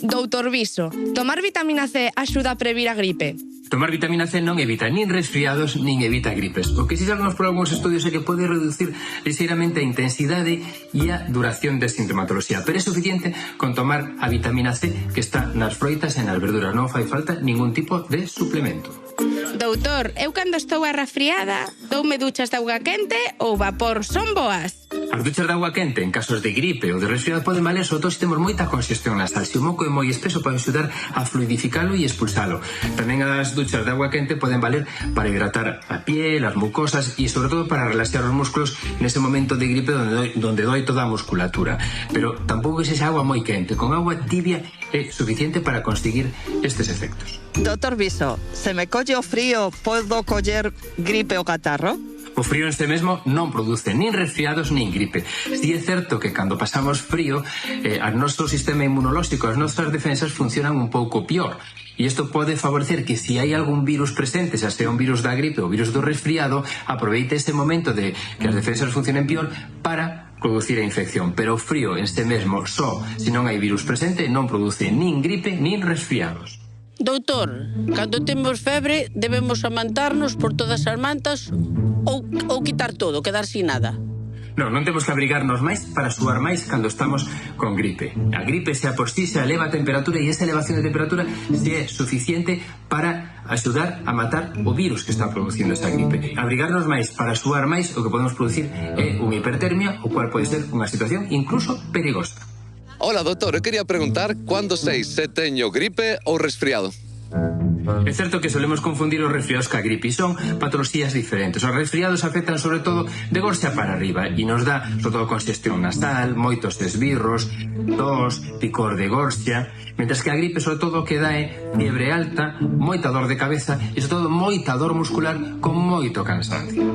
Doutor Viso, tomar vitamina C axuda a previr a gripe? Tomar vitamina C non evita nin resfriados nin evita gripes. O que si sabemos por algúns estudios é que pode reducir ligeiramente a intensidade e a duración da sintomatoloxía, pero é suficiente con tomar a vitamina C que está nas froitas e nas verduras. Non fai falta ningún tipo de suplemento. Doutor, eu cando estou arrafriada, doume duchas de auga quente ou vapor, son boas? As duchas de auga quente en casos de gripe ou de resfriado poden valer, sobre todo se temos moita congestión nasal. Se o moco é moi espeso pode axudar a fluidificalo e expulsalo. Tamén as duchas de auga quente poden valer para hidratar a piel, as mucosas e sobre todo para relaxar os músculos nese momento de gripe donde doi toda a musculatura. Pero tampouco é esa agua moi quente, con agua tibia é suficiente para conseguir estes efectos. Doutor Viso, se me colle o frío, podo coller gripe ou catarro? O frío en sí mesmo non produce nin resfriados nin gripe. Si é certo que cando pasamos frío, o noso sistema inmunolóxico, as nosas defensas funcionan un pouco pior. E isto pode favorecer que se hai algún virus presente, xa sea un virus da gripe ou virus do resfriado, aproveite ese momento de que as defensas funcionen pior para producir a infección. Pero o frío en sí mesmo, só se non hai virus presente, non produce nin gripe nin resfriados. Doutor, cando temos febre debemos amantarnos por todas as mantas ou quitar todo, quedar sin nada? Non temos que abrigarnos máis para suar máis cando estamos con gripe. A gripe xa por sí se eleva a temperatura e esa elevación de temperatura se é suficiente para axudar a matar o virus que está producindo esa gripe. Abrigarnos máis para suar máis o que podemos producir é unha hipertermia, o cual pode ser unha situación incluso perigosa. Hola, doutor, eu quería preguntar cando sei se teño gripe ou resfriado. É certo que solemos confundir os resfriados ca gripe e son patoloxías diferentes. Os resfriados afectan sobre todo de gorxa para arriba e nos dá sobre todo congestión nasal, moitos esbirros, tos, picor de gorxa, mentres que a gripe sobre todo o que dá é fiebre alta, moita dor de cabeza e sobre todo moita dor muscular con moito cansancio.